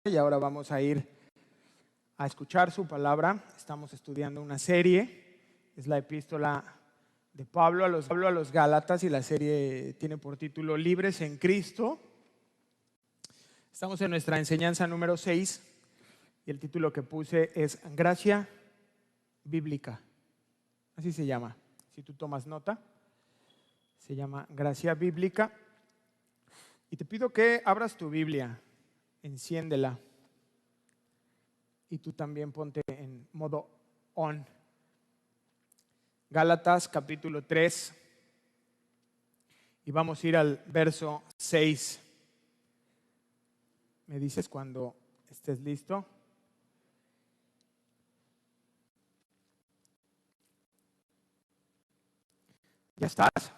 y ahora vamos a ir a escuchar su palabra. Estamos estudiando una serie, es la epístola de Pablo a los Gálatas y la serie tiene por título Libres en Cristo. Estamos en nuestra enseñanza número 6 y el título que puse es Gracia Bíblica. Así se llama, si tú tomas nota, se llama Gracia Bíblica. Y te pido que abras tu Biblia, enciéndela y tú también ponte en modo on. Gálatas capítulo 3 y vamos a ir al verso 6. Me dices cuando estés listo. ¿Ya estás?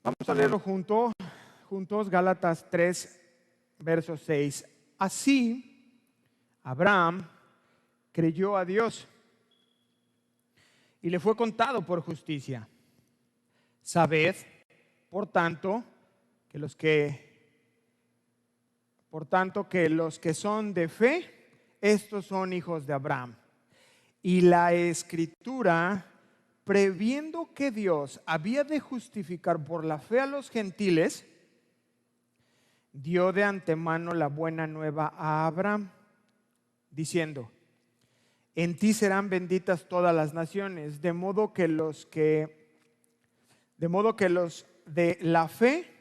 Vamos a leerlo juntos, Gálatas 3, verso 6. Así, Abraham creyó a Dios y le fue contado por justicia. Sabed, por tanto, que los que son de fe, estos son hijos de Abraham. Y la Escritura, previendo que Dios había de justificar por la fe a los gentiles, dio de antemano la buena nueva a Abraham, diciendo: en ti serán benditas todas las naciones, de modo que los de la fe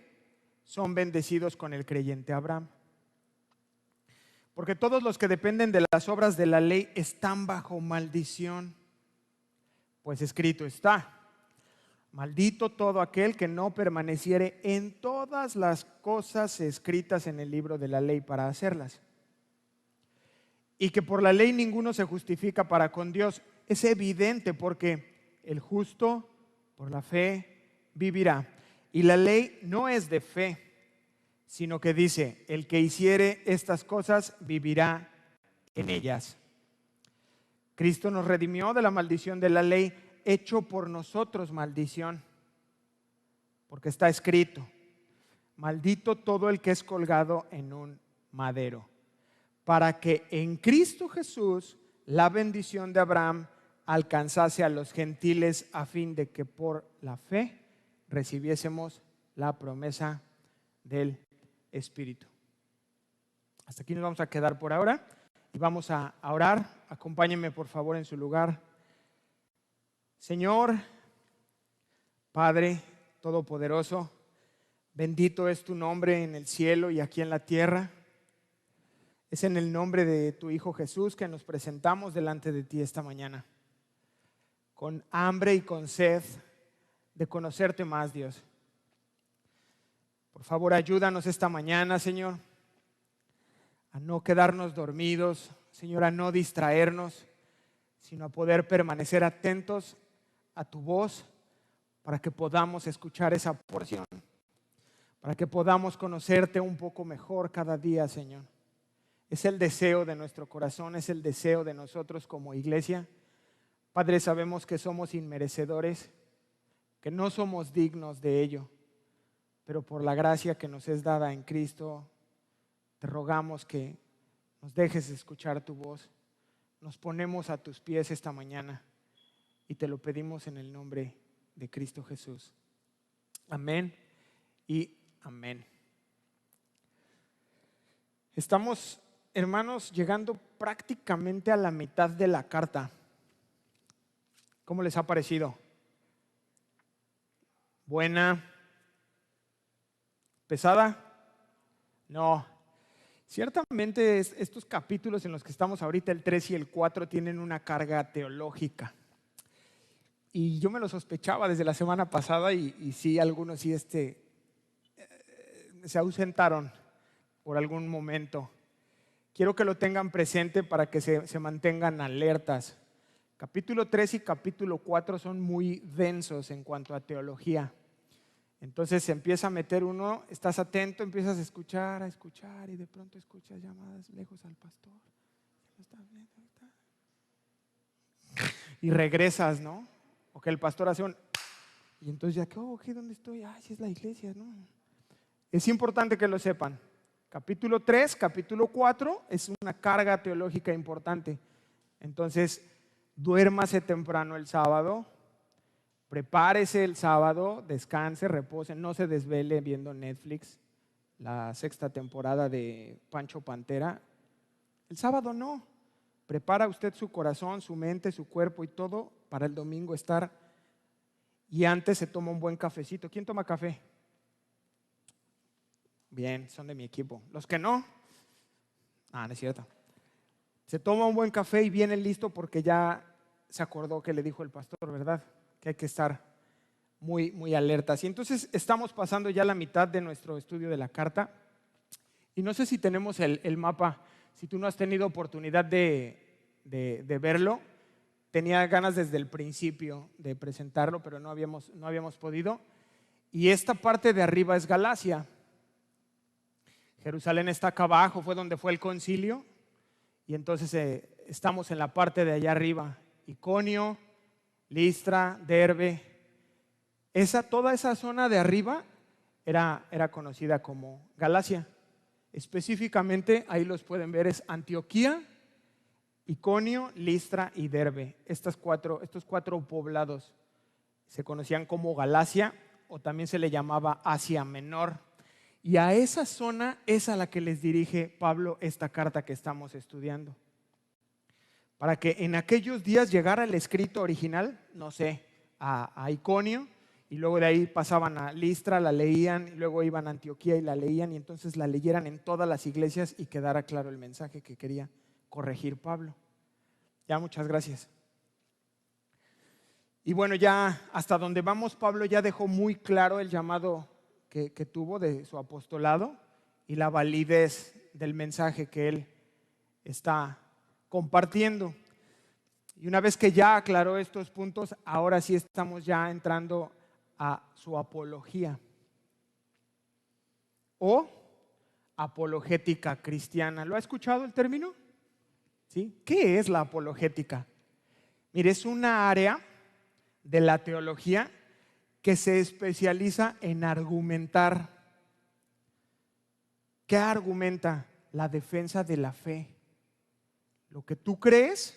son bendecidos con el creyente Abraham. Porque todos los que dependen de las obras de la ley están bajo maldición. Pues escrito está: maldito todo aquel que no permaneciere en todas las cosas escritas en el libro de la ley para hacerlas. Y que por la ley ninguno se justifica para con Dios. Es evidente, porque el justo por la fe vivirá. Y la ley no es de fe, sino que dice: el que hiciere estas cosas vivirá en ellas. Cristo nos redimió de la maldición de la ley, hecho por nosotros maldición, porque está escrito: maldito todo el que es colgado en un madero, para que en Cristo Jesús la bendición de Abraham alcanzase a los gentiles, a fin de que por la fe recibiésemos la promesa del Espíritu. Hasta aquí nos vamos a quedar por ahora y vamos a orar. Acompáñenme por favor en su lugar. Señor, Padre Todopoderoso, bendito es tu nombre en el cielo y aquí en la tierra. Es en el nombre de tu Hijo Jesús que nos presentamos delante de ti esta mañana, con hambre y con sed de conocerte más, Dios. Por favor, ayúdanos esta mañana, Señor, a no quedarnos dormidos, Señor, a no distraernos, sino a poder permanecer atentos a tu voz para que podamos escuchar esa porción, para que podamos conocerte un poco mejor cada día, Señor. Es el deseo de nuestro corazón, es el deseo de nosotros como iglesia. Padre, sabemos que somos inmerecedores, que no somos dignos de ello, pero por la gracia que nos es dada en Cristo, te rogamos que nos dejes escuchar tu voz. Nos ponemos a tus pies esta mañana y te lo pedimos en el nombre de Cristo Jesús. Amén y amén. Estamos, hermanos, llegando prácticamente a la mitad de la carta. ¿Cómo les ha parecido? ¿Buena? ¿Pesada? No. Ciertamente estos capítulos en los que estamos ahorita, el 3 y el 4, tienen una carga teológica. Y yo me lo sospechaba desde la semana pasada y sí, algunos sí se ausentaron por algún momento. Quiero que lo tengan presente para que se mantengan alertas. Capítulo 3 y capítulo 4 son muy densos en cuanto a teología. Entonces se empieza a meter uno, estás atento, empiezas a escuchar y de pronto escuchas llamadas lejos al pastor. Y regresas, ¿no? O que el pastor hace un... Y entonces ya, ¿dónde estoy? Sí es la iglesia, ¿no? Es importante que lo sepan. Capítulo 3, capítulo 4 es una carga teológica importante. Entonces, duérmase temprano el sábado, prepárese el sábado, descanse, repose, no se desvele viendo Netflix, la 6ª temporada de Pancho Pantera. El sábado no. Prepara usted su corazón, su mente, su cuerpo y todo para el domingo estar. Y antes se toma un buen cafecito. ¿Quién toma café? Bien, son de mi equipo. Los que no, no es cierto. Se toma un buen café y viene listo porque ya se acordó que le dijo el pastor, ¿verdad? Que hay que estar muy, muy alertas. Y entonces estamos pasando ya la mitad de nuestro estudio de la carta. Y no sé si tenemos el mapa. Si tú no has tenido oportunidad de verlo, tenía ganas desde el principio de presentarlo, pero no habíamos podido. Y esta parte de arriba es Galacia. Jerusalén está acá abajo, fue donde fue el concilio. Y entonces estamos en la parte de allá arriba. Iconio, Listra, Derbe. Toda esa zona de arriba era conocida como Galacia. Específicamente, ahí los pueden ver, es Antioquía, Iconio, Listra y Derbe. Estos cuatro poblados se conocían como Galacia o también se le llamaba Asia Menor. Y a esa zona es a la que les dirige Pablo esta carta que estamos estudiando. Para que en aquellos días llegara el escrito original, no sé, a Iconio, y luego de ahí pasaban a Listra, la leían, y luego iban a Antioquía y la leían, y entonces la leyeran en todas las iglesias y quedara claro el mensaje que quería corregir Pablo. Ya, muchas gracias. Y bueno, ya hasta donde vamos, Pablo ya dejó muy claro el llamado que tuvo de su apostolado y la validez del mensaje que él está compartiendo. Y una vez que ya aclaró estos puntos, ahora sí estamos ya entrando a su apología o apologética cristiana. ¿Lo ha escuchado el término? ¿Sí? ¿Qué es la apologética? Mire, es una área de la teología que se especializa en argumentar. ¿Qué argumenta? La defensa de la fe. Lo que tú crees,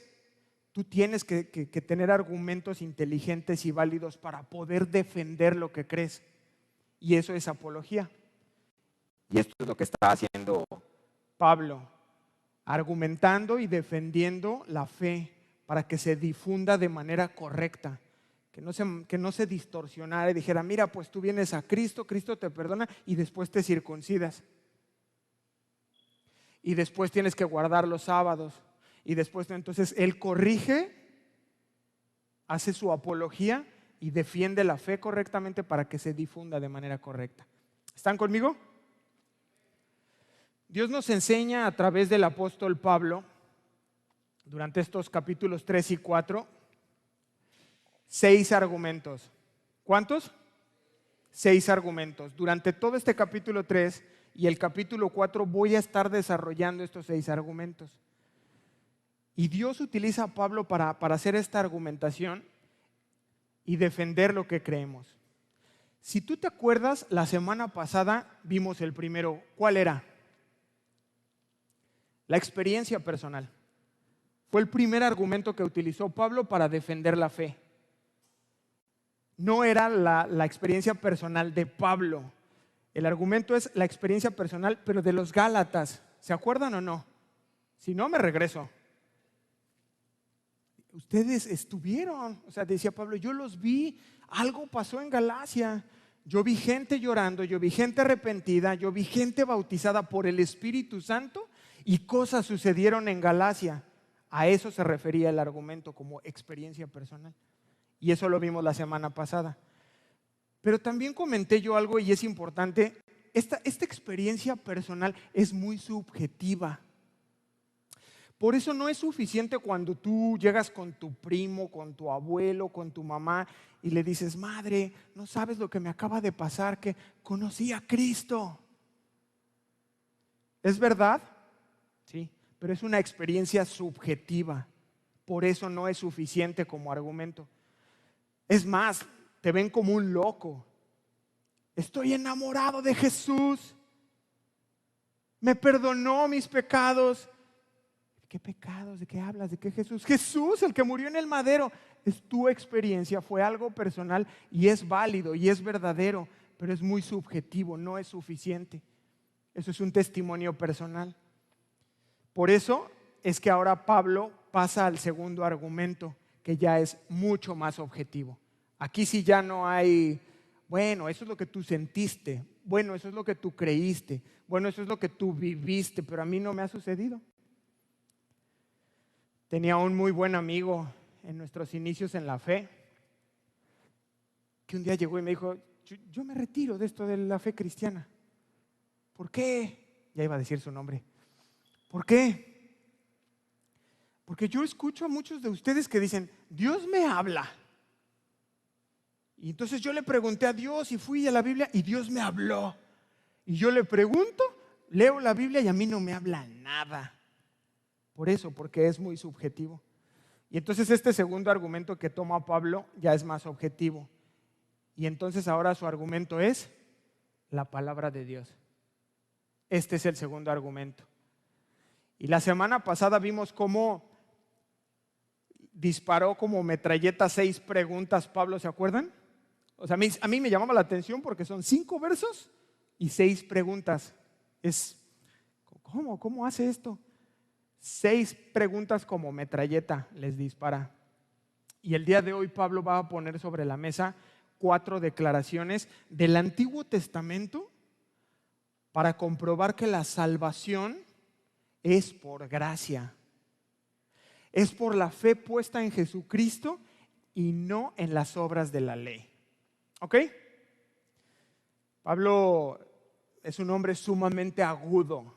tú tienes que tener argumentos inteligentes y válidos para poder defender lo que crees. Y eso es apología. Y esto es lo que está haciendo Pablo, argumentando y defendiendo la fe para que se difunda de manera correcta. Que no se distorsionara y dijera, mira, pues tú vienes a Cristo, Cristo te perdona y después te circuncidas. Y después tienes que guardar los sábados. Y después, entonces, él corrige, hace su apología y defiende la fe correctamente para que se difunda de manera correcta. ¿Están conmigo? Dios nos enseña a través del apóstol Pablo, durante estos capítulos 3 y 4, 6 argumentos. ¿Cuántos? 6 argumentos. Durante todo este capítulo 3 y el capítulo 4 voy a estar desarrollando estos 6 argumentos. Y Dios utiliza a Pablo para hacer esta argumentación y defender lo que creemos. Si tú te acuerdas, la semana pasada vimos el primero. ¿Cuál era? La experiencia personal. Fue el primer argumento que utilizó Pablo para defender la fe. No era la experiencia personal de Pablo. El argumento es la experiencia personal, pero de los Gálatas. ¿Se acuerdan o no? Si no, me regreso. Ustedes estuvieron, o sea, decía Pablo, yo los vi, algo pasó en Galacia. Yo vi gente llorando, yo vi gente arrepentida, yo vi gente bautizada por el Espíritu Santo y cosas sucedieron en Galacia. A eso se refería el argumento como experiencia personal. Y eso lo vimos la semana pasada. Pero también comenté yo algo y es importante. Esta experiencia personal es muy subjetiva. Por eso no es suficiente cuando tú llegas con tu primo, con tu abuelo, con tu mamá y le dices, madre, no sabes lo que me acaba de pasar, que conocí a Cristo. ¿Es verdad? Sí, pero es una experiencia subjetiva. Por eso no es suficiente como argumento. Es más, te ven como un loco. Estoy enamorado de Jesús. Me perdonó mis pecados. ¿Qué pecados? ¿De qué hablas? ¿De qué Jesús? Jesús, el que murió en el madero. Es tu experiencia, fue algo personal y es válido y es verdadero, pero es muy subjetivo, no es suficiente. Eso es un testimonio personal. Por eso es que ahora Pablo pasa al segundo argumento, que ya es mucho más objetivo. Aquí sí ya no hay, bueno, eso es lo que tú sentiste, bueno, eso es lo que tú creíste, bueno, eso es lo que tú viviste, pero a mí no me ha sucedido. Tenía un muy buen amigo en nuestros inicios en la fe, que un día llegó y me dijo, yo me retiro de esto de la fe cristiana. ¿Por qué? Ya iba a decir su nombre. ¿Por qué? Porque yo escucho a muchos de ustedes que dicen, Dios me habla. Y entonces yo le pregunté a Dios y fui a la Biblia y Dios me habló. Y yo le pregunto, leo la Biblia y a mí no me habla nada. Por eso, porque es muy subjetivo. Y entonces este segundo argumento que toma Pablo ya es más objetivo. Y entonces ahora su argumento es la palabra de Dios. Este es el segundo argumento. Y la semana pasada vimos cómo disparó como metralleta 6 preguntas Pablo, ¿se acuerdan? O sea, a mí me llamaba la atención porque son 5 versos y 6 preguntas. ¿Cómo hace esto? 6 preguntas como metralleta les dispara. Y el día de hoy Pablo va a poner sobre la mesa 4 declaraciones del Antiguo Testamento para comprobar que la salvación es por gracia. Es por la fe puesta en Jesucristo y no en las obras de la ley. ¿Ok? Pablo es un hombre sumamente agudo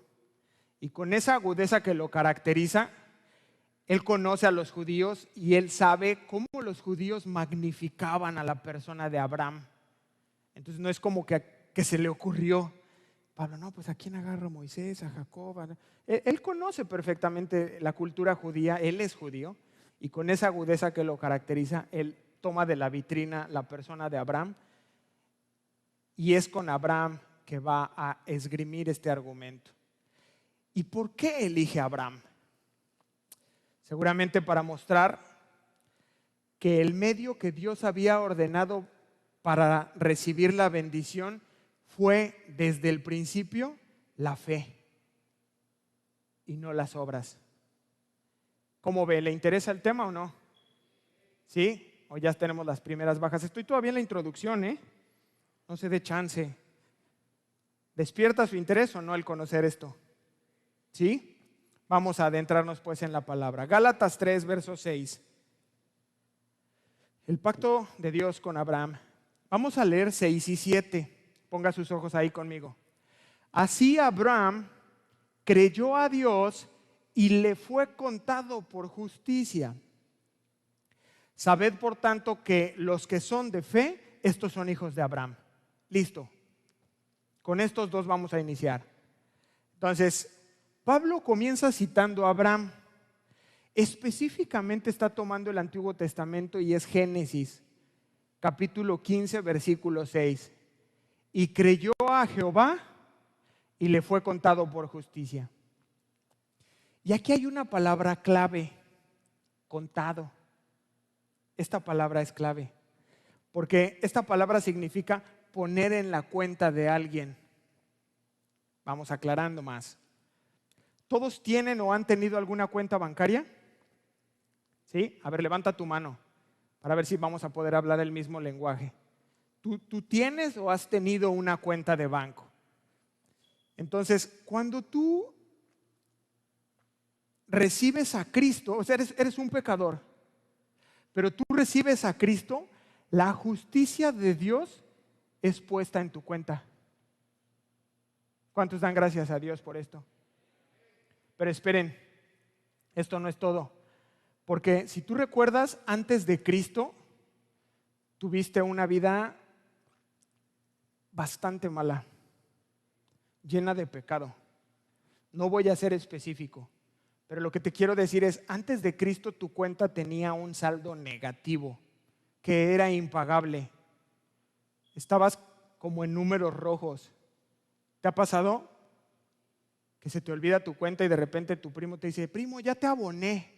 y con esa agudeza que lo caracteriza, él conoce a los judíos y él sabe cómo los judíos magnificaban a la persona de Abraham. Entonces no es como que se le ocurrió, Pablo, no, pues ¿a quién agarra? A Moisés, a Jacob. Él conoce perfectamente la cultura judía, él es judío y con esa agudeza que lo caracteriza, él toma de la vitrina la persona de Abraham y es con Abraham que va a esgrimir este argumento. ¿Y por qué elige a Abraham? Seguramente para mostrar que el medio que Dios había ordenado para recibir la bendición fue desde el principio la fe y no las obras. ¿Cómo ve? ¿Le interesa el tema o no? ¿Sí? O ya tenemos las primeras bajas. Estoy todavía en la introducción, ¿eh? No se dé chance. ¿Despierta su interés o no el conocer esto? ¿Sí? Vamos a adentrarnos pues en la palabra. Gálatas 3, verso 6. El pacto de Dios con Abraham. Vamos a leer 6 y 7. Ponga sus ojos ahí conmigo. Así Abraham creyó a Dios y le fue contado por justicia. Sabed por tanto que los que son de fe, estos son hijos de Abraham. Listo. Con estos dos vamos a iniciar. Entonces, Pablo comienza citando a Abraham. Específicamente está tomando el Antiguo Testamento y es Génesis, capítulo 15, versículo 6. Y creyó a Jehová y le fue contado por justicia. Y aquí hay una palabra clave, contado. Esta palabra es clave, porque esta palabra significa poner en la cuenta de alguien. Vamos aclarando más. ¿Todos tienen o han tenido alguna cuenta bancaria? ¿Sí? A ver, levanta tu mano para ver si vamos a poder hablar el mismo lenguaje. ¿Tú tienes o has tenido una cuenta de banco? Entonces, cuando tú recibes a Cristo, o sea, eres un pecador, pero tú recibes a Cristo, la justicia de Dios es puesta en tu cuenta. ¿Cuántos dan gracias a Dios por esto? Pero esperen, esto no es todo. Porque si tú recuerdas, antes de Cristo, tuviste una vida bastante mala, llena de pecado. No voy a ser específico, pero lo que te quiero decir es, antes de Cristo tu cuenta tenía un saldo negativo, que era impagable. Estabas como en números rojos. ¿Te ha pasado? que se te olvida tu cuenta y de repente tu primo te dice, primo, ya te aboné,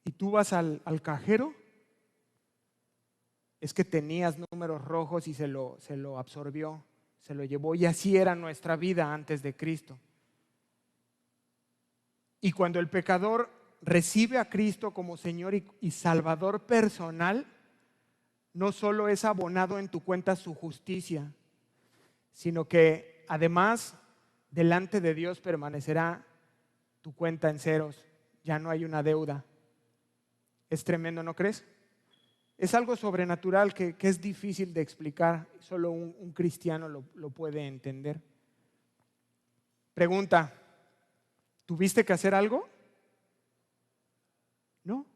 y tú vas al cajero, es que tenías números rojos y se lo absorbió, se lo llevó, y así era nuestra vida antes de Cristo. Y cuando el pecador recibe a Cristo como Señor y Salvador personal, no solo es abonado en tu cuenta su justicia, sino que además delante de Dios permanecerá tu cuenta en ceros, ya no hay una deuda. Es tremendo, ¿no crees? Es algo sobrenatural que es difícil de explicar, solo un cristiano lo puede entender. Pregunta, ¿tuviste que hacer algo? No.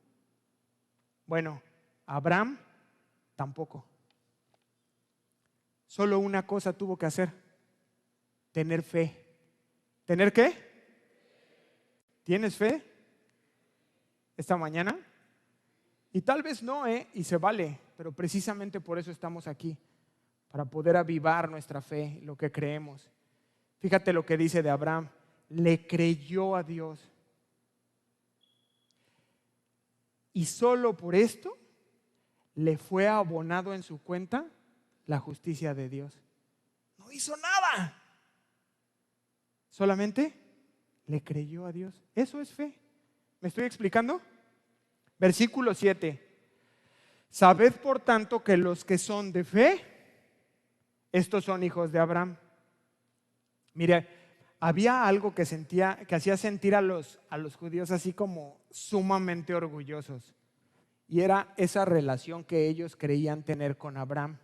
Bueno, Abraham tampoco. Solo una cosa tuvo que hacer: tener fe. ¿Tener qué? ¿Tienes fe esta mañana? Y tal vez no, y se vale, pero precisamente por eso estamos aquí, para poder avivar nuestra fe, lo que creemos. Fíjate lo que dice de Abraham: le creyó a Dios. Y solo por esto le fue abonado en su cuenta la justicia de Dios. No hizo nada, solamente le creyó a Dios. Eso es fe. ¿Me estoy explicando? Versículo 7. Sabed por tanto que los que son de fe, estos son hijos de Abraham. Mire, había algo que hacía sentir a los judíos así como sumamente orgullosos, y era esa relación que ellos creían tener con Abraham.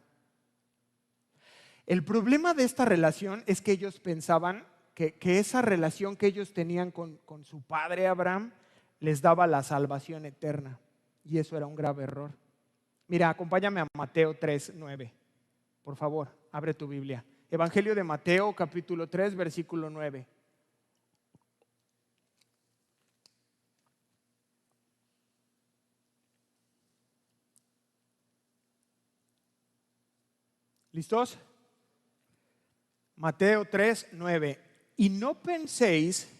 El problema de esta relación es que ellos pensaban que esa relación que ellos tenían con su padre Abraham les daba la salvación eterna, y eso era un grave error. Mira, acompáñame a Mateo 3:9. Por favor, abre tu Biblia. Evangelio de Mateo, capítulo 3, versículo 9. ¿Listos? Mateo 3:9. Y no penséis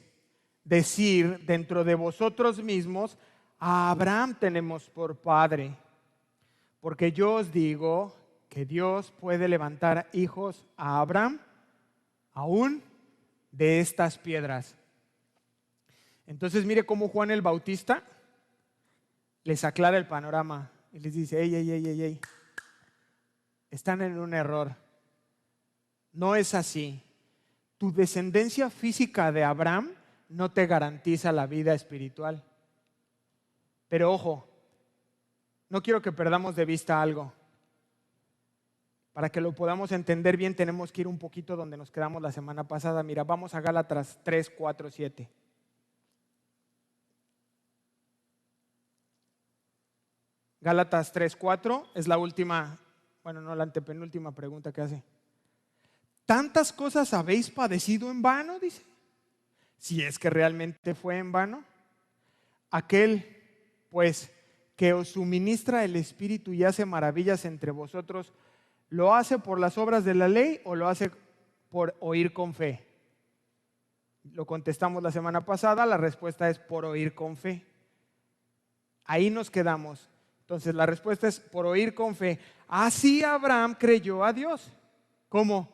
decir dentro de vosotros mismos: a Abraham tenemos por padre. Porque yo os digo que Dios puede levantar hijos a Abraham aún de estas piedras. Entonces mire cómo Juan el Bautista les aclara el panorama y les dice: ey, están en un error. No es así. Tu descendencia física de Abraham no te garantiza la vida espiritual. Pero ojo, no quiero que perdamos de vista algo. Para que lo podamos entender bien, tenemos que ir un poquito donde nos quedamos la semana pasada. Mira, vamos a Gálatas 3, 4, 7. Gálatas 3, 4 es la última, bueno, no, la antepenúltima pregunta que hace. ¿Tantas cosas habéis padecido en vano? Dice. Si es que realmente fue en vano. Aquel, pues, que os suministra el Espíritu y hace maravillas entre vosotros, ¿lo hace por las obras de la ley o lo hace por oír con fe? Lo contestamos la semana pasada, la respuesta es por oír con fe. Ahí nos quedamos. Entonces la respuesta es por oír con fe. Así Abraham creyó a Dios. ¿Cómo?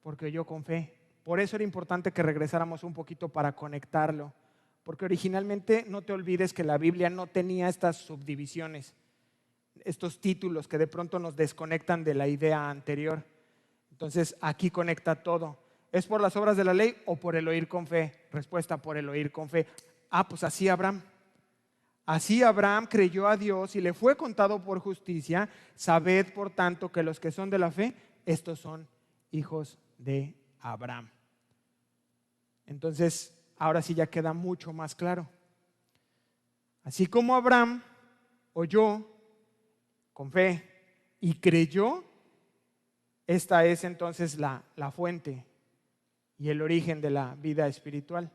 Porque oyó con fe. Por eso era importante que regresáramos un poquito para conectarlo. Porque originalmente, no te olvides que la Biblia no tenía estas subdivisiones, estos títulos que de pronto nos desconectan de la idea anterior. Entonces aquí conecta todo. ¿Es por las obras de la ley o por el oír con fe? Respuesta: por el oír con fe. Pues así Abraham. Así Abraham creyó a Dios y le fue contado por justicia. Sabed por tanto que los que son de la fe, estos son hijos de Abraham. Entonces, ahora sí ya queda mucho más claro. Así como Abraham oyó con fe y creyó, esta es entonces la fuente y el origen de la vida espiritual.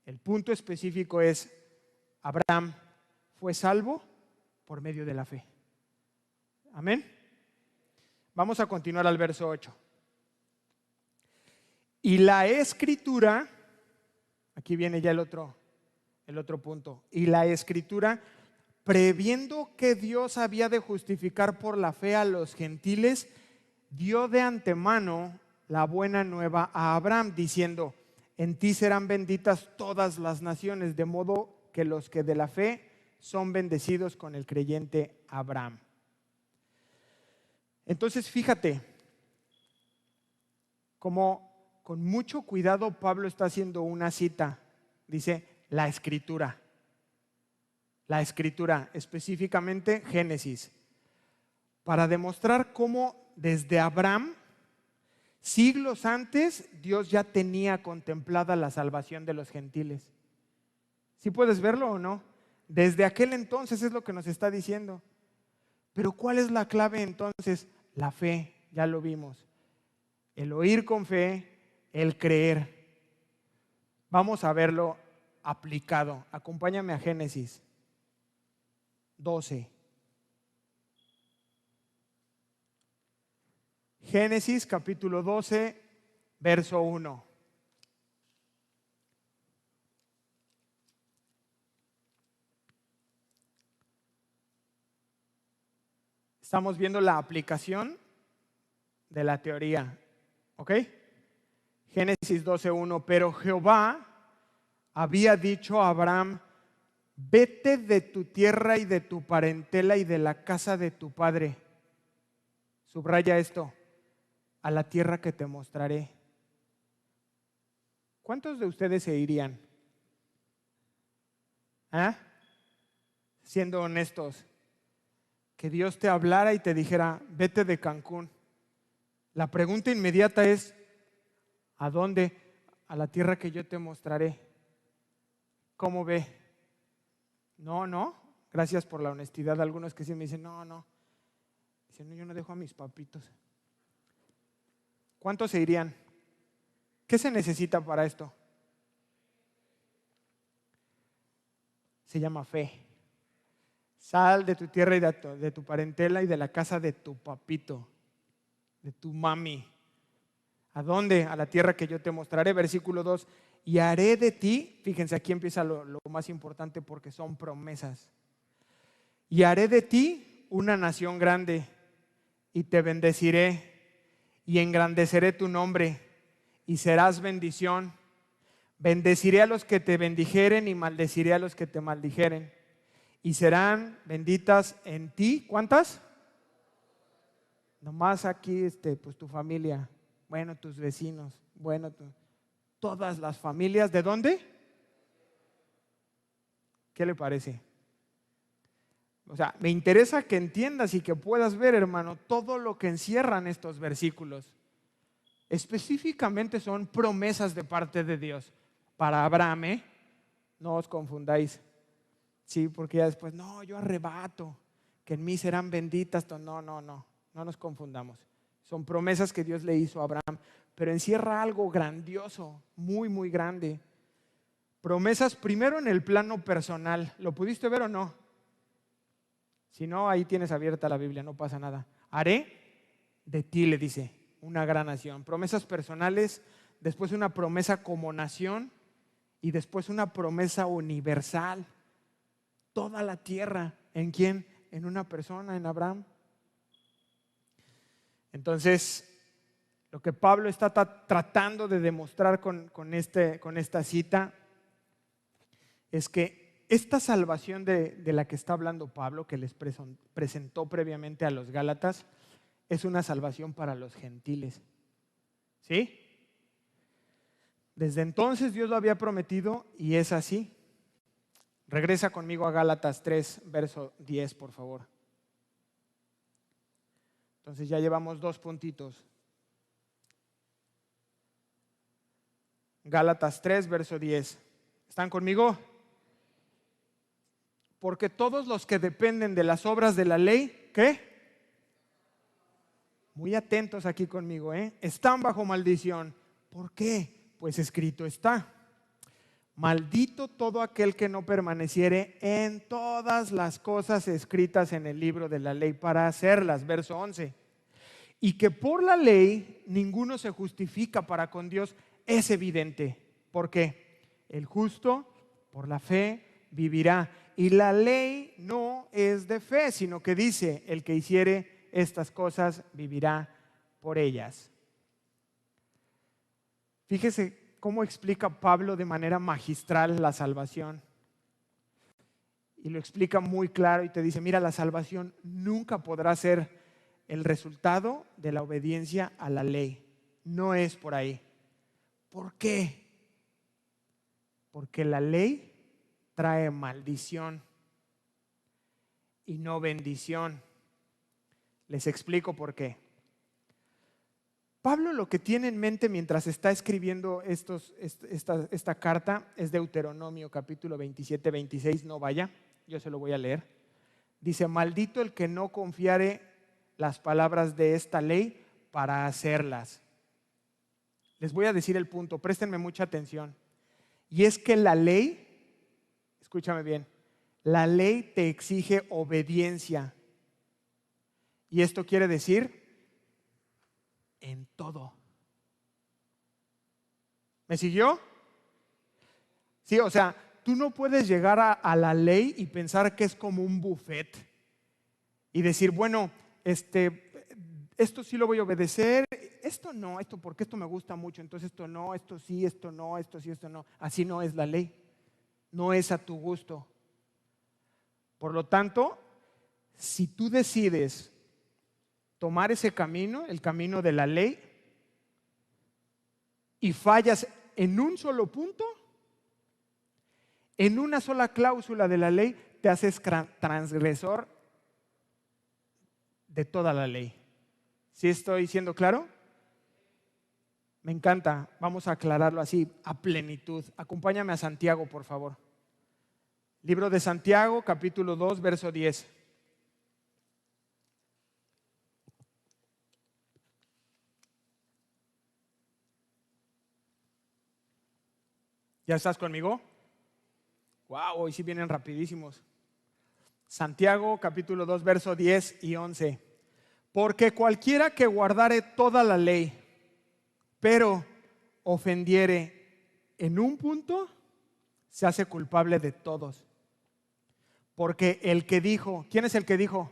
El punto específico es: Abraham fue salvo por medio de la fe. Amén. Vamos a continuar al verso 8. Y la Escritura, aquí viene ya el otro punto, y la Escritura, previendo que Dios había de justificar por la fe a los gentiles, dio de antemano la buena nueva a Abraham, diciendo: en ti serán benditas todas las naciones, de modo que los que de la fe son bendecidos con el creyente Abraham. Entonces, fíjate cómo con mucho cuidado Pablo está haciendo una cita. Dice la Escritura. La Escritura, específicamente Génesis, para demostrar cómo desde Abraham, siglos antes, Dios ya tenía contemplada la salvación de los gentiles. ¿Sí puedes verlo o no? Desde aquel entonces es lo que nos está diciendo. Pero ¿cuál es la clave entonces? La fe, ya lo vimos. El oír con fe, el creer. Vamos a verlo aplicado. Acompáñame a Génesis 12. Génesis capítulo 12, verso 1. Estamos viendo la aplicación de la teoría, ¿ok? Génesis 12:1. Pero Jehová había dicho a Abraham: vete de tu tierra y de tu parentela y de la casa de tu padre. Subraya esto: a la tierra que te mostraré. ¿Cuántos de ustedes se irían? ¿Ah? Siendo honestos, que Dios te hablara y te dijera: vete de Cancún. La pregunta inmediata es: ¿a dónde? A la tierra que yo te mostraré. ¿Cómo ve? No. Gracias por la honestidad. Algunos que sí me dicen: no. Dicen: no, yo no dejo a mis papitos. ¿Cuántos se irían? ¿Qué se necesita para esto? Se llama fe. Sal de tu tierra y de tu parentela y de la casa de tu papito, de tu mami. ¿A dónde? A la tierra que yo te mostraré. Versículo 2. Y haré de ti, fíjense, aquí empieza lo más importante porque son promesas. Y haré de ti una nación grande y te bendeciré y engrandeceré tu nombre y serás bendición. Bendeciré a los que te bendijeren y maldeciré a los que te maldijeren. Y serán benditas en ti. ¿Cuántas? Nomás aquí, pues tu familia. Bueno, tus vecinos. Bueno, todas las familias. ¿De dónde? ¿Qué le parece? O sea, me interesa que entiendas y que puedas ver, hermano, todo lo que encierran estos versículos. Específicamente son promesas de parte de Dios para Abraham, ¿eh? No os confundáis. Sí, porque ya después, no, yo arrebato, que en mí serán benditas. No nos confundamos. Son promesas que Dios le hizo a Abraham, pero encierra algo grandioso, muy, muy grande. Promesas primero en el plano personal. ¿Lo pudiste ver o no? Si no, ahí tienes abierta la Biblia, no pasa nada. Haré de ti, le dice, una gran nación. Promesas personales, después una promesa como nación y después una promesa universal. Toda la tierra. ¿En quién? En una persona, en Abraham. Entonces, lo que Pablo está tratando de demostrar con esta cita es que esta salvación de la que está hablando Pablo, que les presentó previamente a los Gálatas, es una salvación para los gentiles. ¿Sí? Desde entonces Dios lo había prometido y es así. Regresa conmigo a Gálatas 3, verso 10, por favor. Entonces ya llevamos 2 puntitos. Gálatas 3, verso 10. ¿Están conmigo? Porque todos los que dependen de las obras de la ley, ¿qué? Muy atentos aquí conmigo, están bajo maldición. ¿Por qué? Pues escrito está: maldito todo aquel que no permaneciere en todas las cosas escritas en el libro de la ley para hacerlas. Verso 11. Y que por la ley ninguno se justifica para con Dios, es evidente. ¿Por qué? El justo por la fe vivirá. Y la ley no es de fe, sino que dice, el que hiciere estas cosas vivirá por ellas. Fíjese cómo explica Pablo de manera magistral la salvación. Y lo explica muy claro y te dice, mira, la salvación nunca podrá ser el resultado de la obediencia a la ley. No es por ahí. ¿Por qué? Porque la ley trae maldición y no bendición. Les explico por qué. Pablo lo que tiene en mente mientras está escribiendo esta carta es Deuteronomio capítulo 27, 26, no vaya, yo se lo voy a leer. Dice, maldito el que no confiare las palabras de esta ley para hacerlas. Les voy a decir el punto, préstenme mucha atención. Y es que la ley, escúchame bien, la ley te exige obediencia. Y esto quiere decir en todo. ¿Me siguió? Sí, o sea, tú no puedes llegar a la ley y pensar que es como un buffet y decir, bueno, esto sí lo voy a obedecer, esto no, esto porque esto me gusta mucho, entonces esto no, esto sí, esto no, esto sí, esto no. Así no es la ley, no es a tu gusto. Por lo tanto, si tú decides tomar ese camino, el camino de la ley, y fallas en un solo punto, en una sola cláusula de la ley, te haces transgresor de toda la ley. ¿Sí estoy siendo claro? Me encanta, vamos a aclararlo así, a plenitud. Acompáñame a Santiago, por favor. Libro de Santiago, capítulo 2, verso 10. ¿Ya estás conmigo? Wow, hoy sí vienen rapidísimos. Santiago, capítulo 2, verso 10 y 11. Porque cualquiera que guardare toda la ley, pero ofendiere en un punto, se hace culpable de todos. Porque el que dijo, ¿quién es el que dijo?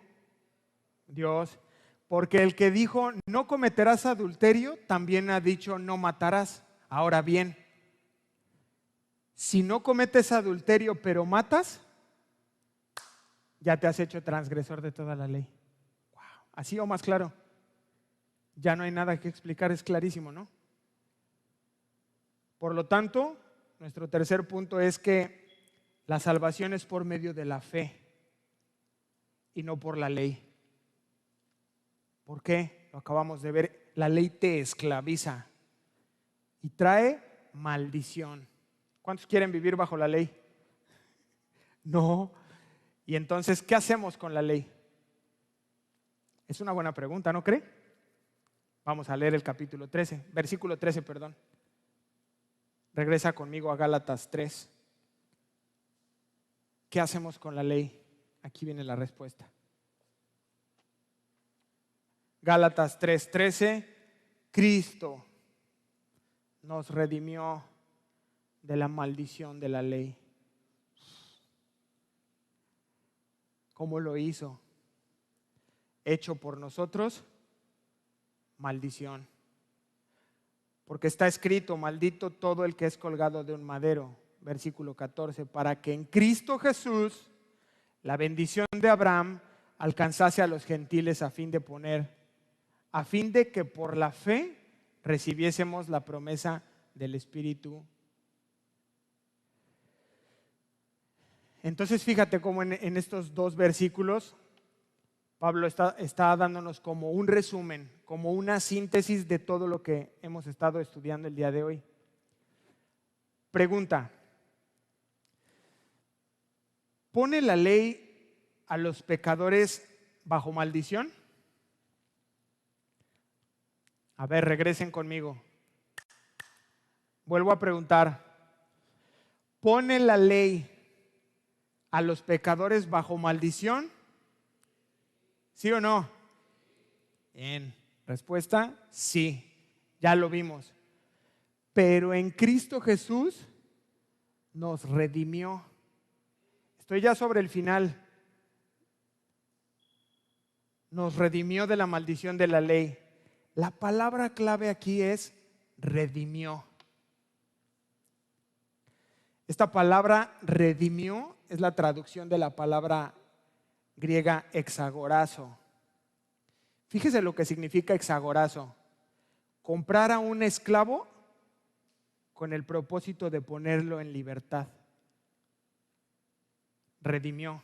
Dios. Porque el que dijo, no cometerás adulterio, también ha dicho, no matarás. Ahora bien, si no cometes adulterio, pero matas, ya te has hecho transgresor de toda la ley. Wow. Así o más claro. Ya no hay nada que explicar, es clarísimo, ¿no? Por lo tanto, nuestro tercer punto es que la salvación es por medio de la fe y no por la ley. ¿Por qué? Lo acabamos de ver. La ley te esclaviza y trae maldición. ¿Cuántos quieren vivir bajo la ley? No. Y entonces, ¿qué hacemos con la ley? Es una buena pregunta, ¿no cree? Vamos a leer el capítulo 13, versículo 13, perdón. Regresa conmigo a Gálatas 3. ¿Qué hacemos con la ley? Aquí viene la respuesta. Gálatas 3:13, Cristo nos redimió de la maldición de la ley. ¿Cómo lo hizo? Hecho por nosotros maldición. Porque está escrito, maldito todo el que es colgado de un madero. Versículo 14, para que en Cristo Jesús la bendición de Abraham alcanzase a los gentiles a fin de que por la fe recibiésemos la promesa del Espíritu. Entonces fíjate cómo en estos dos versículos Pablo está dándonos como un resumen, como una síntesis de todo lo que hemos estado estudiando el día de hoy. Pregunta: ¿pone la ley a los pecadores bajo maldición? A ver, regresen conmigo. Vuelvo a preguntar: ¿pone la ley a los pecadores bajo maldición? ¿Sí o no? Bien, respuesta, sí, ya lo vimos. pero en Cristo Jesús nos redimió. Estoy ya sobre el final. Nos redimió de la maldición de la ley. La palabra clave aquí es redimió. Esta palabra redimió es la traducción de la palabra griega exagorazo. Fíjese lo que significa exagorazo. Comprar a un esclavo con el propósito de ponerlo en libertad. Redimió.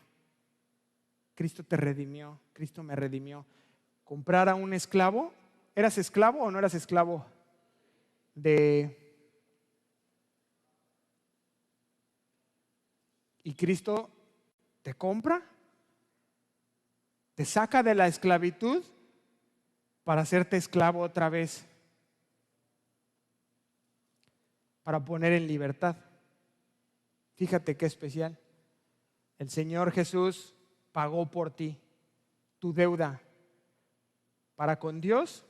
Cristo te redimió, Cristo me redimió. Comprar a un esclavo. ¿Eras esclavo o no eras esclavo? Y Cristo te compra, te saca de la esclavitud para hacerte esclavo otra vez, para poner en libertad. Fíjate qué especial. El Señor Jesús pagó por ti tu deuda para con Dios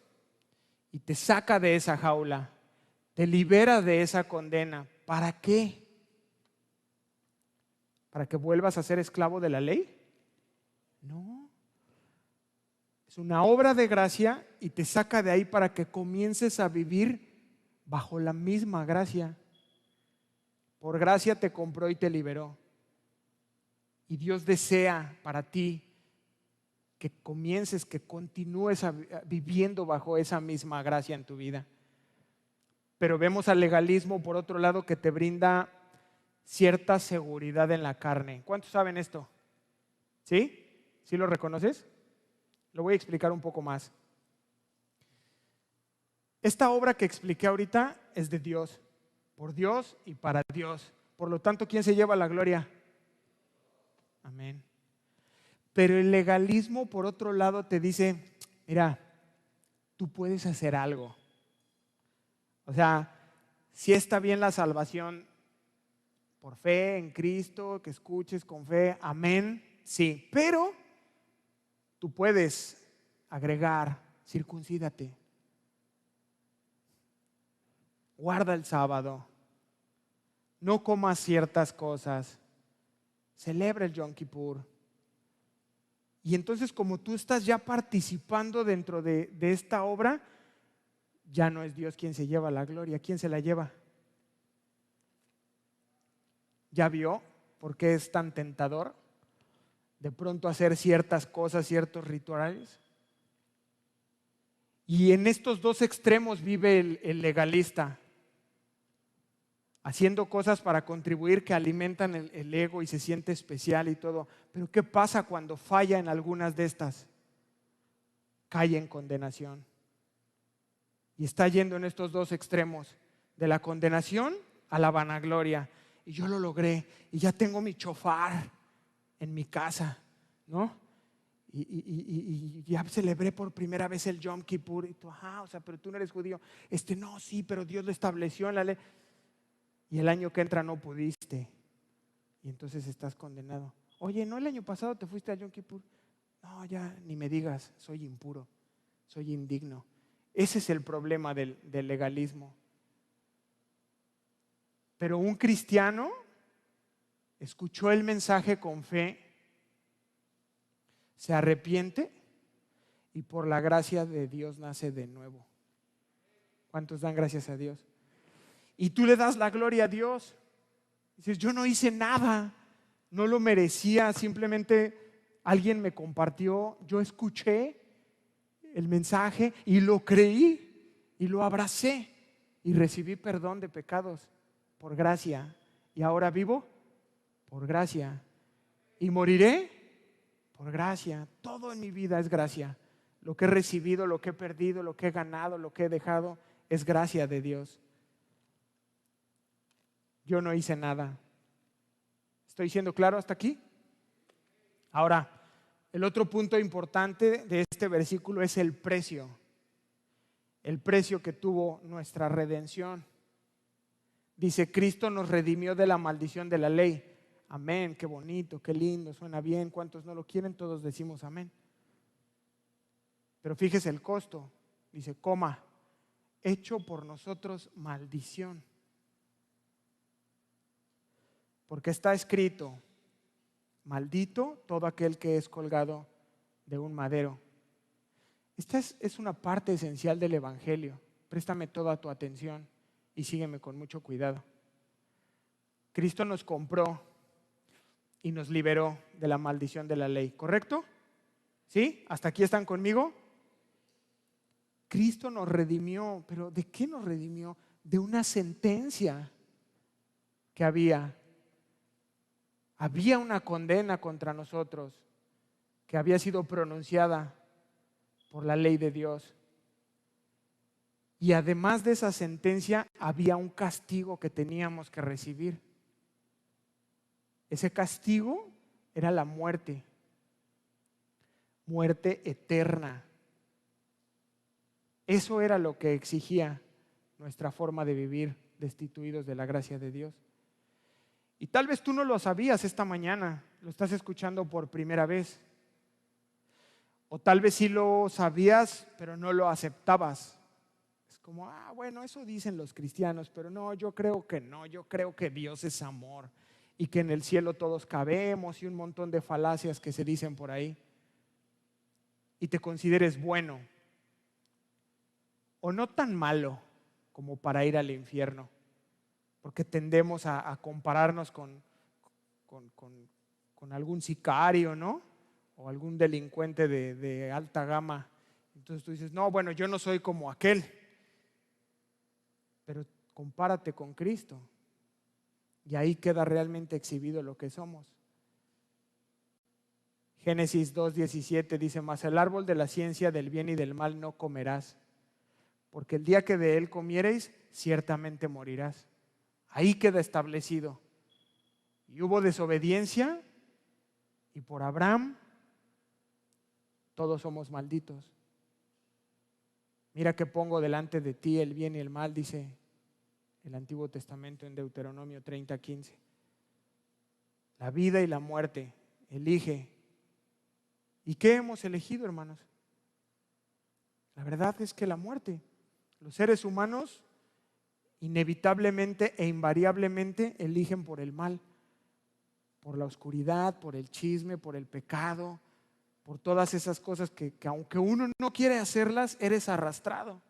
y te saca de esa jaula, te libera de esa condena. ¿Para qué? ¿Para que vuelvas a ser esclavo de la ley? No. Es una obra de gracia y te saca de ahí para que comiences a vivir bajo la misma gracia. Por gracia te compró y te liberó. Y Dios desea para ti que comiences, que continúes viviendo bajo esa misma gracia en tu vida. Pero vemos al legalismo, por otro lado, que te brinda cierta seguridad en la carne. ¿Cuántos saben esto? ¿Sí? ¿Sí lo reconoces? Lo voy a explicar un poco más. Esta obra que expliqué ahorita es de Dios, por Dios y para Dios. Por lo tanto, ¿quién se lleva la gloria? Amén. Pero el legalismo, por otro lado, te dice, mira, tú puedes hacer algo. O sea, sí está bien la salvación por fe en Cristo, que escuches con fe, amén, sí. Pero tú puedes agregar, circuncídate, guarda el sábado, no comas ciertas cosas, celebra el Yom Kippur. Y entonces, como tú estás ya participando dentro de esta obra, ya no es Dios quien se lleva la gloria. ¿Quién se la lleva? ¿Ya vio por qué es tan tentador de pronto hacer ciertas cosas, ciertos rituales? Y en estos dos extremos vive el legalista, haciendo cosas para contribuir que alimentan el ego y se siente especial y todo. Pero ¿qué pasa cuando falla en algunas de estas? Cae en condenación. Y está yendo en estos dos extremos, de la condenación a la vanagloria. Y yo lo logré, y ya tengo mi chofar en mi casa, ¿no? Y ya celebré por primera vez el Yom Kippur. Y tú, o sea, pero tú no eres judío. No, sí, pero Dios lo estableció en la ley. Y el año que entra no pudiste. Y entonces estás condenado. Oye, ¿no el año pasado te fuiste al Yom Kippur? No, ya ni me digas, soy impuro, soy indigno. Ese es el problema del legalismo. Pero un cristiano escuchó el mensaje con fe, se arrepiente y por la gracia de Dios nace de nuevo. ¿Cuántos dan gracias a Dios? Y tú le das la gloria a Dios. Dices, yo no hice nada, no lo merecía, simplemente alguien me compartió, yo escuché el mensaje y lo creí y lo abracé y recibí perdón de pecados por gracia. Y ahora vivo por gracia y moriré por gracia. Todo en mi vida es gracia. Lo que he recibido, lo que he perdido, lo que he ganado, lo que he dejado, es gracia de Dios. Yo no hice nada. ¿Estoy siendo claro hasta aquí? Ahora, el otro punto importante de este versículo es el precio. El precio que tuvo nuestra redención. Dice, Cristo nos redimió de la maldición de la ley. Amén, qué bonito, qué lindo, suena bien. ¿Cuántos no lo quieren? Todos decimos amén. Pero fíjese el costo. Dice, hecho por nosotros maldición. Porque está escrito: maldito todo aquel que es colgado de un madero. Esta es una parte esencial del Evangelio. Préstame toda tu atención y sígueme con mucho cuidado. Cristo nos compró y nos liberó de la maldición de la ley, ¿correcto? ¿Sí? ¿Hasta aquí están conmigo? Cristo nos redimió, pero ¿de qué nos redimió? De una sentencia que había. Había una condena contra nosotros que había sido pronunciada por la ley de Dios. Y además de esa sentencia, había un castigo que teníamos que recibir. Ese castigo era la muerte, muerte eterna. Eso era lo que exigía nuestra forma de vivir, destituidos de la gracia de Dios. Y tal vez tú no lo sabías esta mañana, lo estás escuchando por primera vez. O tal vez sí lo sabías, pero no lo aceptabas. Es como, bueno, eso dicen los cristianos, pero no, yo creo que no, yo creo que Dios es amor y que en el cielo todos cabemos y un montón de falacias que se dicen por ahí. Y te consideres bueno o no tan malo como para ir al infierno, porque tendemos a compararnos con algún sicario, ¿no? O algún delincuente de alta gama. Entonces tú dices, no, bueno, yo no soy como aquel. Pero compárate con Cristo y ahí queda realmente exhibido lo que somos. Génesis 2:17 dice: mas el árbol de la ciencia del bien y del mal no comerás, porque el día que de él comiereis, ciertamente morirás. Ahí queda establecido. Y hubo desobediencia, y por Abraham todos somos malditos. Mira que pongo delante de ti el bien y el mal, dice el Antiguo Testamento en Deuteronomio 30:15. La vida y la muerte, elige. ¿Y qué hemos elegido, hermanos? La verdad es que la muerte. Los seres humanos inevitablemente e invariablemente eligen por el mal, por la oscuridad, por el chisme, por el pecado, por todas esas cosas que aunque uno no quiere hacerlas, eres arrastrado.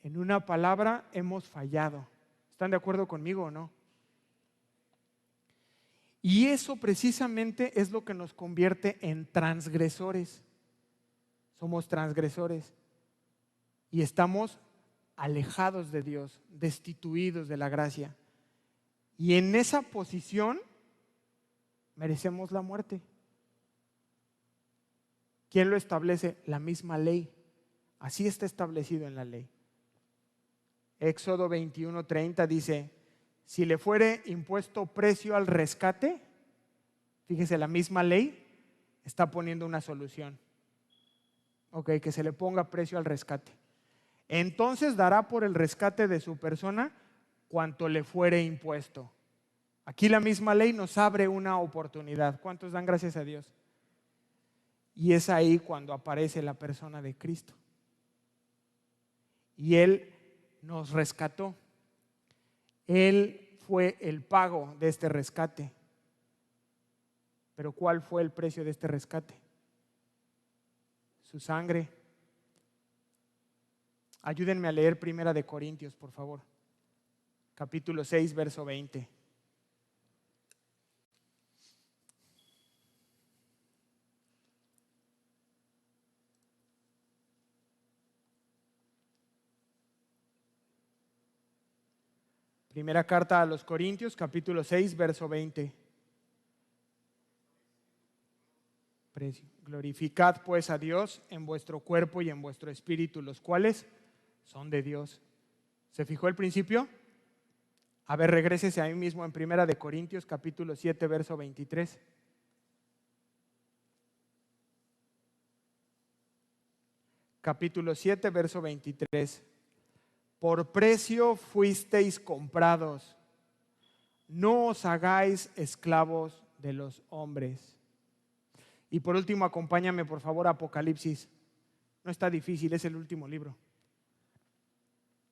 En una palabra, hemos fallado. ¿Están de acuerdo conmigo o no? Y eso precisamente es lo que nos convierte en transgresores. Somos transgresores y estamos alejados de Dios, destituidos de la gracia. Y en esa posición merecemos la muerte. ¿Quién lo establece? La misma ley. Así está establecido en la ley. Éxodo 21:30 dice: si le fuere impuesto precio al rescate, fíjese, la misma ley está poniendo una solución. Ok, que se le ponga precio al rescate. Entonces dará por el rescate de su persona cuanto le fuere impuesto. Aquí la misma ley nos abre una oportunidad. ¿Cuántos dan gracias a Dios? Y es ahí cuando aparece la persona de Cristo. Y Él nos rescató. Él fue el pago de este rescate. Pero ¿cuál fue el precio de este rescate? Su sangre. Ayúdenme a leer 1 Corintios, por favor. Capítulo 6, verso 20. Primera carta a los Corintios, capítulo 6, verso 20. Glorificad pues a Dios en vuestro cuerpo y en vuestro espíritu, los cuales son de Dios. ¿Se fijó el principio? A ver, regrésese ahí mismo en 1 Corintios, capítulo 7, verso 23. Capítulo 7, verso 23. Por precio fuisteis comprados, no os hagáis esclavos de los hombres. Y por último, acompáñame por favor a Apocalipsis No está difícil, es el último libro.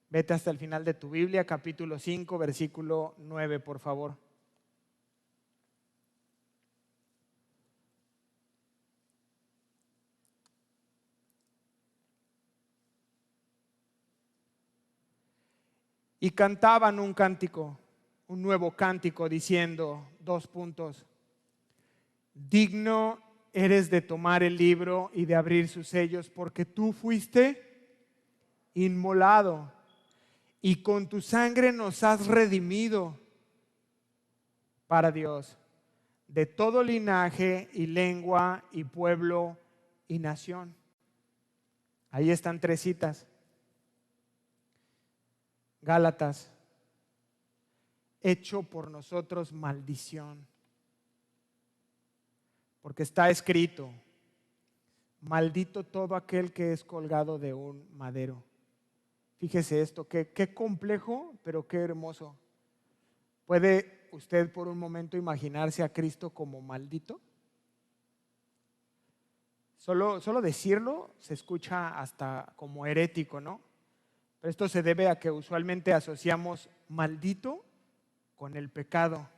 Vete hasta el final de tu Biblia, capítulo 5, versículo 9, por favor. Y cantaban un cántico, un nuevo cántico, diciendo, digno eres de tomar el libro y de abrir sus sellos, porque tú fuiste inmolado y con tu sangre nos has redimido para Dios de todo linaje y lengua y pueblo y nación. Ahí están 3 citas. Gálatas, hecho por nosotros maldición, porque está escrito, maldito todo aquel que es colgado de un madero. Fíjese esto, qué complejo, pero qué hermoso. ¿Puede usted por un momento imaginarse a Cristo como maldito? Solo decirlo se escucha hasta como herético, ¿no? Pero esto se debe a que usualmente asociamos maldito con el pecado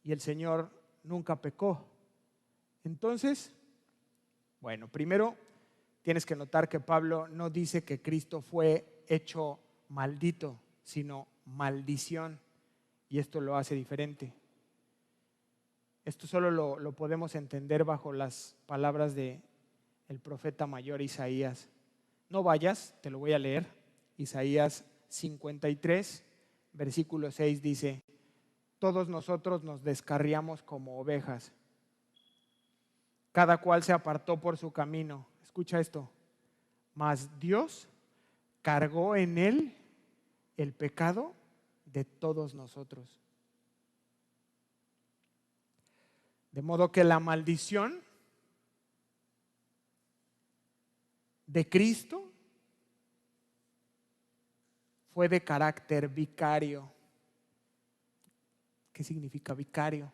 y el Señor nunca pecó. Entonces, bueno, primero tienes que notar que Pablo no dice que Cristo fue hecho maldito, sino maldición, y esto lo hace diferente. Esto solo lo podemos entender bajo las palabras del profeta mayor Isaías. No vayas, te lo voy a leer. Isaías 53, versículo 6 dice, todos nosotros nos descarriamos como ovejas. Cada cual se apartó por su camino. Escucha esto. Mas Dios cargó en él el pecado de todos nosotros. De modo que la maldición de Cristo fue de carácter vicario. ¿Qué significa vicario?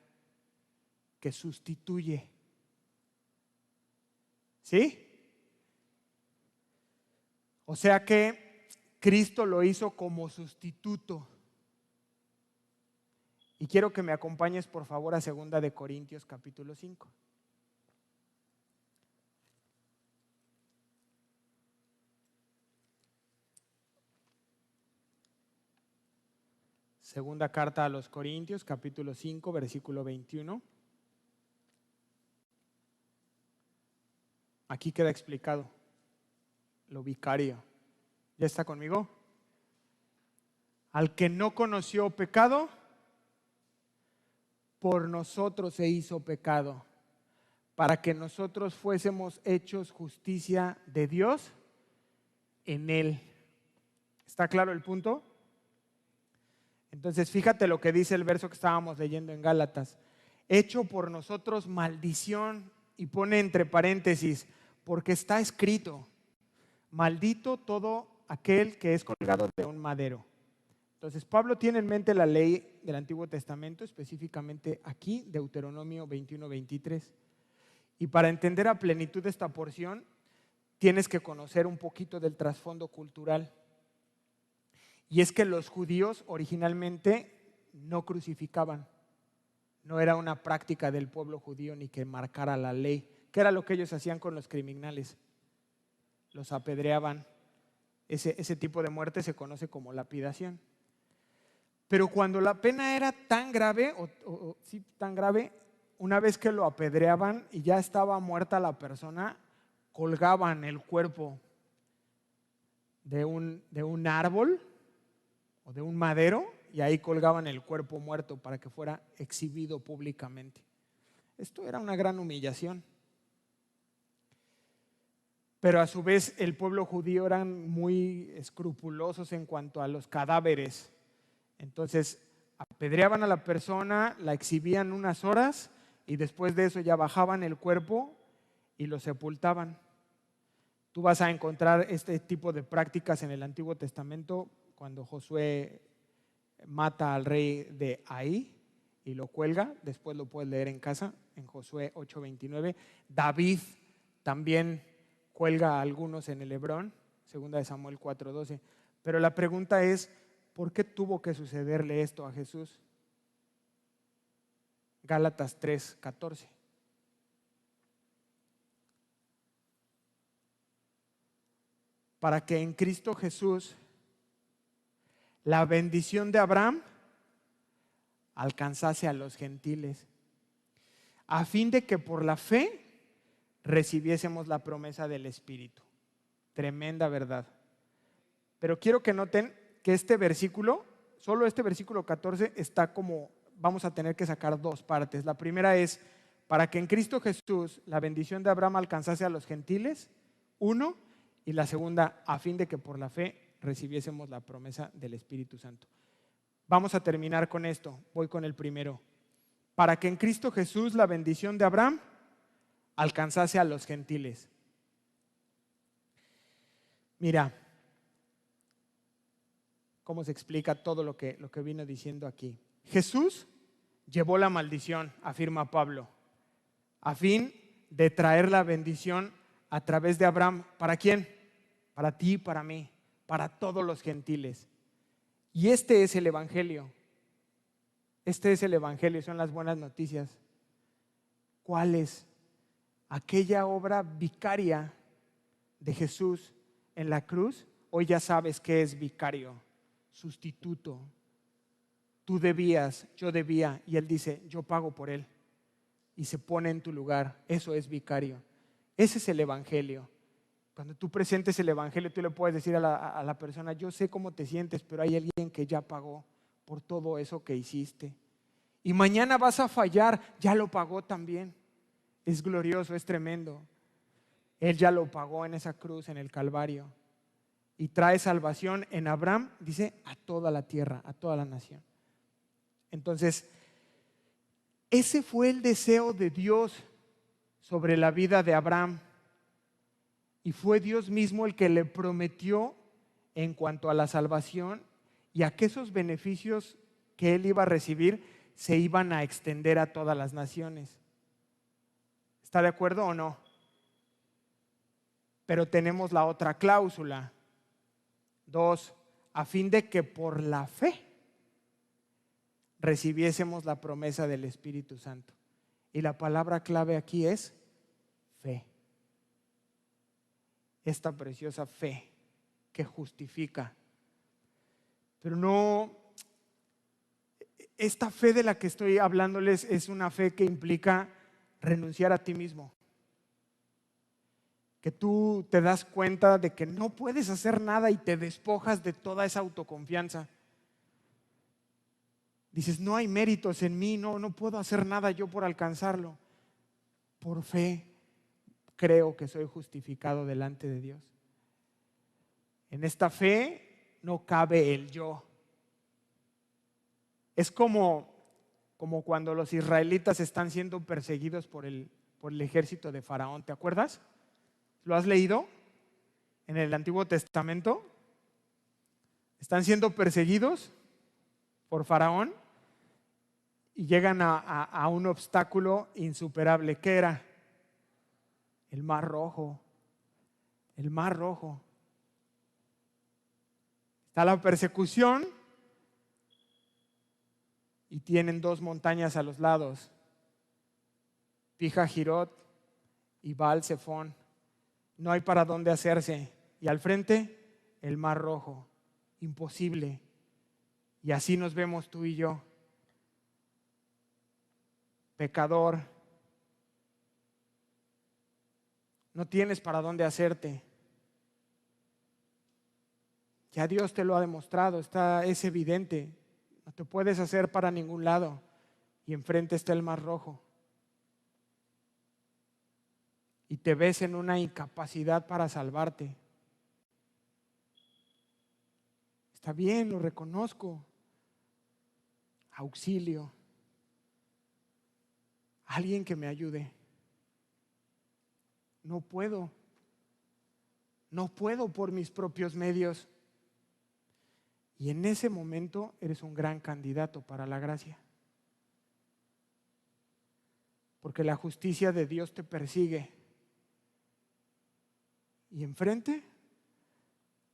Que sustituye. ¿Sí? O sea que Cristo lo hizo como sustituto. Y quiero que me acompañes por favor a 2 de Corintios capítulo 5. Segunda carta a los Corintios, capítulo 5, versículo 21. Aquí queda explicado lo vicario. ¿Ya está conmigo? Al que no conoció pecado, por nosotros se hizo pecado, para que nosotros fuésemos hechos justicia de Dios en él. ¿Está claro el punto? Entonces, fíjate lo que dice el verso que estábamos leyendo en Gálatas. Hecho por nosotros maldición, y pone entre paréntesis, porque está escrito, maldito todo aquel que es colgado de un madero. Entonces, Pablo tiene en mente la ley del Antiguo Testamento, específicamente aquí, Deuteronomio 21-23. Y para entender a plenitud esta porción, tienes que conocer un poquito del trasfondo cultural. Y es que los judíos originalmente no crucificaban. No era una práctica del pueblo judío ni que marcara la ley. ¿Qué era lo que ellos hacían con los criminales? Los apedreaban. Ese tipo de muerte se conoce como lapidación. Pero cuando la pena era tan grave, tan grave, una vez que lo apedreaban y ya estaba muerta la persona, colgaban el cuerpo de un árbol o de un madero y ahí colgaban el cuerpo muerto para que fuera exhibido públicamente. Esto era una gran humillación. Pero a su vez el pueblo judío eran muy escrupulosos en cuanto a los cadáveres. Entonces apedreaban a la persona, la exhibían unas horas y después de eso ya bajaban el cuerpo y lo sepultaban. Tú vas a encontrar este tipo de prácticas en el Antiguo Testamento cuando Josué mata al rey de Ai y lo cuelga. Después lo puedes leer en casa en Josué 8:29. David también, cuelga a algunos en el Hebrón, 2 Samuel 4:12. Pero la pregunta es, ¿por qué tuvo que sucederle esto a Jesús? Gálatas 3:14. Para que en Cristo Jesús la bendición de Abraham alcanzase a los gentiles, a fin de que por la fe recibiésemos la promesa del Espíritu. Tremenda verdad. Pero quiero que noten que este versículo, solo este versículo 14, está como, vamos a tener que sacar dos partes. La primera es, para que en Cristo Jesús la bendición de Abraham alcanzase a los gentiles, uno, y la segunda, a fin de que por la fe recibiésemos la promesa del Espíritu Santo. Vamos a terminar con esto. Voy con el primero. Para que en Cristo Jesús la bendición de Abraham alcanzase a los gentiles. Mira, cómo se explica todo lo que vino diciendo aquí. Jesús llevó la maldición, afirma Pablo, a fin de traer la bendición a través de Abraham. ¿Para quién? Para ti y para mí, para todos los gentiles. Y este es el Evangelio. Este es el Evangelio, son las buenas noticias. ¿Cuál es? Aquella obra vicaria de Jesús en la cruz. Hoy ya sabes qué es vicario, sustituto. Tú debías, yo debía, y Él dice, yo pago por Él. Y se pone en tu lugar. Eso es vicario. Ese es el Evangelio. Cuando tú presentes el Evangelio, tú le puedes decir a la persona, yo sé cómo te sientes, pero hay alguien que ya pagó por todo eso que hiciste. Y mañana vas a fallar, ya lo pagó también. Es glorioso, es tremendo. Él ya lo pagó en esa cruz, en el Calvario. Y trae salvación en Abraham, dice, a toda la tierra, a toda la nación. Entonces, ese fue el deseo de Dios sobre la vida de Abraham. Y fue Dios mismo el que le prometió en cuanto a la salvación y a que esos beneficios que él iba a recibir se iban a extender a todas las naciones. ¿Está de acuerdo o no? Pero tenemos la otra cláusula. 2, a fin de que por la fe recibiésemos la promesa del Espíritu Santo. Y la palabra clave aquí es fe. Esta preciosa fe que justifica. Pero no, esta fe de la que estoy hablándoles es una fe que implica renunciar a ti mismo. Que tú te das cuenta de que no puedes hacer nada y te despojas de toda esa autoconfianza. Dices, no hay méritos en mí, no puedo hacer nada yo por alcanzarlo. Por fe creo que soy justificado delante de Dios. En esta fe no cabe el yo. Es como cuando los israelitas están siendo perseguidos por el ejército de Faraón. ¿Te acuerdas? ¿Lo has leído en el Antiguo Testamento? Están siendo perseguidos por Faraón y llegan a un obstáculo insuperable. ¿Qué era? El Mar Rojo. El Mar Rojo. Está la persecución y tienen dos montañas a los lados, Pija-Jirot y Baal-Zephón. No hay para dónde hacerse. Y al frente, el Mar Rojo. Imposible. Y así nos vemos tú y yo. Pecador. No tienes para dónde hacerte. Ya Dios te lo ha demostrado, es evidente. No te puedes hacer para ningún lado. Y enfrente está el Mar Rojo. Y te ves en una incapacidad para salvarte. Está bien, lo reconozco. Auxilio. Alguien que me ayude. No puedo. No puedo por mis propios medios. Y en ese momento eres un gran candidato para la gracia. Porque la justicia de Dios te persigue. Y enfrente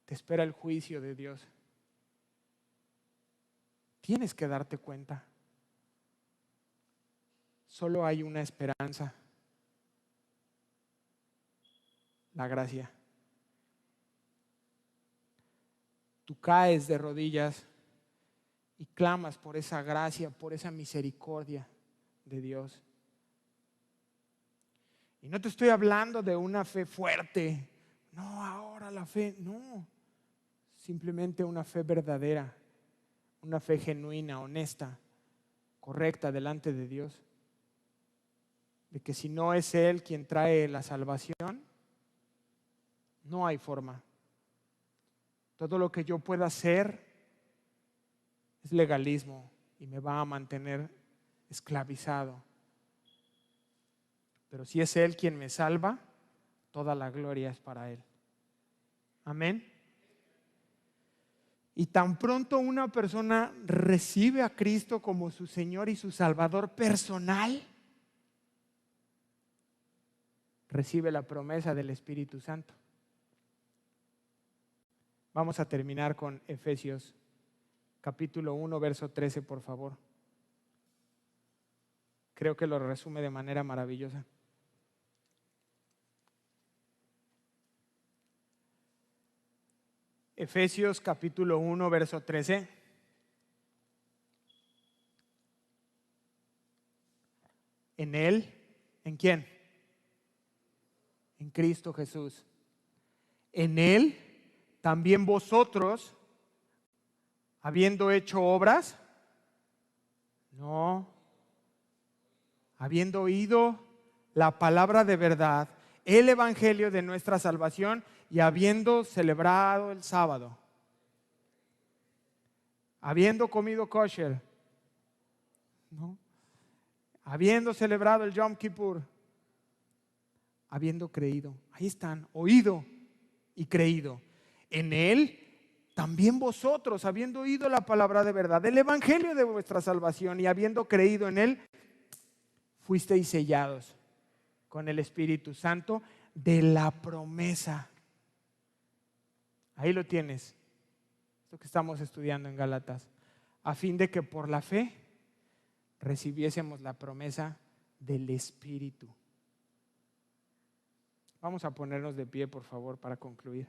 te espera el juicio de Dios. Tienes que darte cuenta. Solo hay una esperanza: la gracia. Tú caes de rodillas y clamas por esa gracia, por esa misericordia de Dios. Y no te estoy hablando de una fe fuerte. No, ahora la fe, no. Simplemente una fe verdadera, una fe genuina, honesta, correcta delante de Dios. De que si no es Él quien trae la salvación, no hay forma. Todo lo que yo pueda hacer es legalismo y me va a mantener esclavizado. Pero si es Él quien me salva, toda la gloria es para Él. Amén. Y tan pronto una persona recibe a Cristo como su Señor y su Salvador personal, recibe la promesa del Espíritu Santo. Vamos a terminar con Efesios capítulo 1, verso 13, por favor. Creo que lo resume de manera maravillosa. Efesios capítulo 1, verso 13. En Él, ¿en quién? En Cristo Jesús. En Él también vosotros, habiendo hecho obras, no, habiendo oído la palabra de verdad, el evangelio de nuestra salvación, y habiendo celebrado el sábado, habiendo comido kosher, ¿no? Habiendo celebrado el Yom Kippur, habiendo creído, ahí están, oído y creído. En Él también vosotros, habiendo oído la palabra de verdad, el evangelio de vuestra salvación, y habiendo creído en Él, fuisteis sellados con el Espíritu Santo de la promesa. Ahí lo tienes, esto que estamos estudiando en Gálatas, a fin de que por la fe recibiésemos la promesa del Espíritu. Vamos a ponernos de pie, por favor, para concluir.